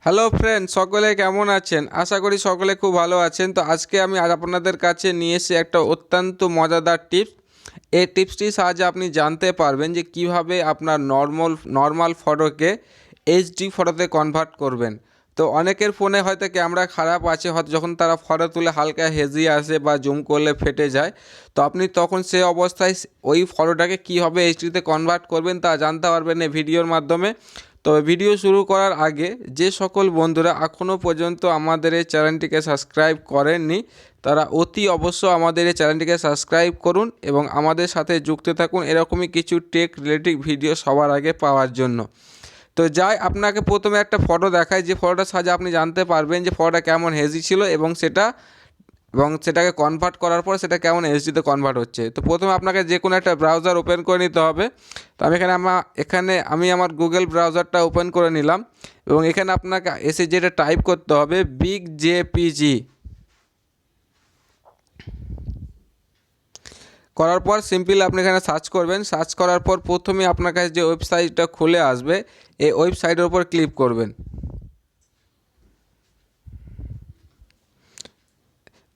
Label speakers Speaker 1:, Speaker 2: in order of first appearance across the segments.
Speaker 1: Hello friend, সকলে কেমন আছেন? আশা করি সকলে খুব ভালো আছেন। তো আজকে আমি আপনাদের কাছে নিয়ে এসে একটা অত্যন্ত মজাদার টিপস। এই টিপসটির সাহায্যে আপনি জানতে পারবেন যে কিভাবে আপনার নর্মাল ফটোকে এইচডি ফটোতে কনভার্ট করবেন। তো অনেকের ফোনে হয়তো ক্যামেরা খারাপ আছে, হয়তো যখন তারা ফটো তুলে হালকা হেজি আসে বা জুম করলে ফেটে যায়। তো আপনি তখন সেই অবস্থায় ওই ফটোটাকে কীভাবে এইচডিতে কনভার্ট করবেন তা জানতে পারবেন এই ভিডিওর মাধ্যমে। তবে ভিডিও শুরু করার আগে যে সকল বন্ধুরা এখনও পর্যন্ত আমাদের এই চ্যানেলটিকে সাবস্ক্রাইব করেননি তারা অতি অবশ্য আমাদের এই চ্যানেলটিকে সাবস্ক্রাইব করুন এবং আমাদের সাথে যুক্ত থাকুন এরকমই কিছু টেক রিলেটিভ ভিডিও সবার আগে পাওয়ার জন্য। তো যাই আপনাকে প্রথমে একটা ফটো দেখায়, যে ফটোটার সাহায্যে আপনি জানতে পারবেন যে ফটোটা কেমন হেজি ছিল এবং সেটাকে কনভার্ট করার পর সেটা কেমন এইচডিতে কনভার্ট হচ্ছে। তো প্রথমে আপনাকে যে কোনো একটা ব্রাউজার ওপেন করে নিতে হবে। তো আমি আমার গুগল ব্রাউজারটা ওপেন করে নিলাম এবং এখানে আপনাকে এসে যেটা টাইপ করতে হবে বিগ জেপিজি করার পর সিম্পলি আপনি এখানে সার্চ করবেন। সার্চ করার পর প্রথমে আপনার কাছে যে ওয়েবসাইটটা খুলে আসবে এই ওয়েবসাইটের উপর ক্লিক করবেন।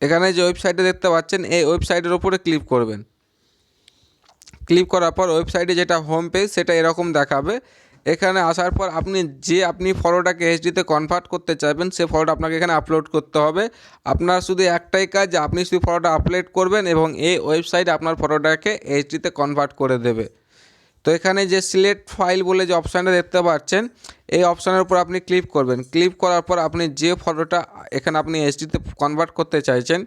Speaker 1: এখানে যে ওয়েবসাইটটা দেখতে পাচ্ছেন এই ওয়েবসাইটের উপরে ক্লিক করবেন। ক্লিক করার পর ওয়েবসাইটে যেটা হোম পেজ সেটা এরকম দেখাবে। এখানে আসার পর আপনি ফটোটাকে এইচডিতে কনভার্ট করতে চাইবেন সেই ফটোটা আপনাকে এখানে আপলোড করতে হবে। আপনার শুধু একটাই কাজ যে আপনি শুধু ফটোটা আপলোড করবেন এবং এই ওয়েবসাইট আপনার ফটোটাকে এইচডিতে কনভার্ট করে দেবে। তো এখানে যে সিলেক্ট ফাইল বলে যে অপশানটা দেখতে পাচ্ছেন এই অপশানের উপর আপনি ক্লিক করবেন। ক্লিক করার পর আপনি যে ফটোটা এখানে আপনি এইচডিতে কনভার্ট করতে চাইছেন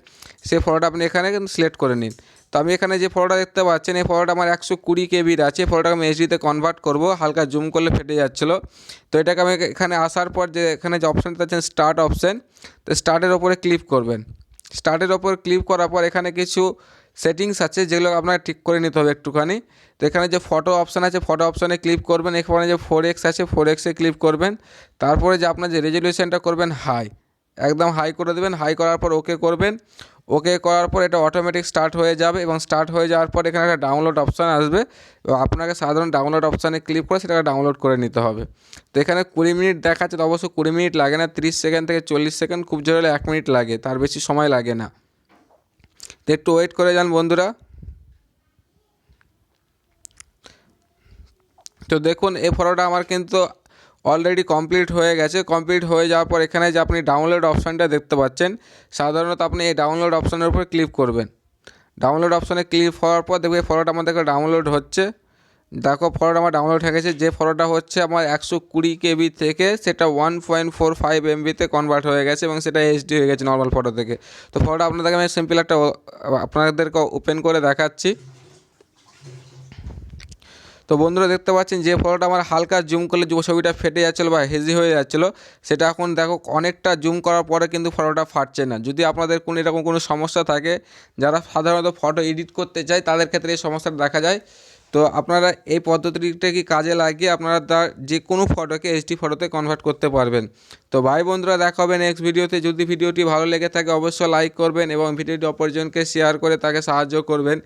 Speaker 1: সেই ফটোটা আপনি এখানে সিলেক্ট করে নিন। তো আমি এখানে যে ফটোটা দেখতে পাচ্ছেন এই ফটোটা আমার 120 কেবির আছে। ফটোটাকে আমি এইচডিতে কনভার্ট করব, হালকা জুম করলে ফেটে যাচ্ছিলো। তো এটাকে আমি এখানে আসার পর যে এখানে যে অপশানটা আছেন স্টার্ট অপশান, তো স্টার্টের ওপরে ক্লিক করবেন। স্টার্টের ওপর ক্লিক করার পর এখানে কিছু সেটিংস আছে যেগুলো আপনাকে ঠিক করে নিতে হবে একটুখানি। তো এখানে যে ফটো অপশান আছে ফটো অপশানে ক্লিক করবেন। এখানে যে 4x আছে 4xে ক্লিক করবেন। তারপরে যে আপনার যে রেজলিউশনটা করবেন হাই, একদম হাই করে দেবেন। হাই করার পর ওকে করবেন। ওকে করার পর এটা অটোমেটিক স্টার্ট হয়ে যাবে এবং স্টার্ট হয়ে যাওয়ার পর এখানে একটা ডাউনলোড অপশান আসবে এবং আপনাকে সাধারণ ডাউনলোড অপশানে ক্লিক করে সেটাকে ডাউনলোড করে নিতে হবে। তো এখানে 20 মিনিট দেখাচ্ছে, তো অবশ্য 20 মিনিট লাগে না, 30 সেকেন্ড থেকে 40 সেকেন্ড, খুব জোর হলে 1 মিনিট লাগে, তার বেশি সময় লাগে না। তো একটু ওয়েট করে যান বন্ধুরা। তো দেখুন এই ফটোটা আমার কিন্তু অলরেডি কমপ্লিট হয়ে গেছে। কমপ্লিট হয়ে যাওয়ার পর এখানে যে আপনি ডাউনলোড অপশানটা দেখতে পাচ্ছেন সাধারণত আপনি এই ডাউনলোড অপশানের উপর ক্লিক করবেন। ডাউনলোড অপশানে ক্লিক হওয়ার পর দেখবে ফটোটা আমাদেরকে ডাউনলোড হচ্ছে। দেখো ফটোটা আমার ডাউনলোড হয়ে গেছে। যে ফটোটা হচ্ছে আমার 120 কেবি থেকে সেটা 1.45 এমবিতে কনভার্ট হয়ে গেছে এবং সেটা এইচডি হয়ে গেছে নর্মাল ফটো থেকে। তো ফটোটা আপনাদেরকে আমি সিম্পল আপনাদেরকে ওপেন করে দেখাচ্ছি। তো বন্ধুরা দেখতে পাচ্ছেন যে ফটোটা আমার হালকা জুম করলে যে ছবিটা ফেটে যাচ্ছিলো বা হেজি হয়ে যাচ্ছিলো সেটা এখন দেখো অনেকটা জুম করার পরে কিন্তু ফটোটা ফাটছে না। যদি আপনাদের এরকম কোনো সমস্যা থাকে, যারা সাধারণত ফটো এডিট করতে চায় তাদের ক্ষেত্রে এই সমস্যাটা দেখা যায়। তো আপনারা এই পদ্ধতিটা কি কাজে লাগিয়ে আপনারা তার যে কোনো ফটোকে এইচডি ফটোতে কনভার্ট করতে পারবেন। তো ভাই বন্ধুরা দেখা হবে নেক্সট ভিডিওতে। যদি ভিডিওটি ভালো লেগে থাকে অবশ্যই লাইক করবেন এবং ভিডিওটি অপরজনকে শেয়ার করে তাকে সাহায্য করবেন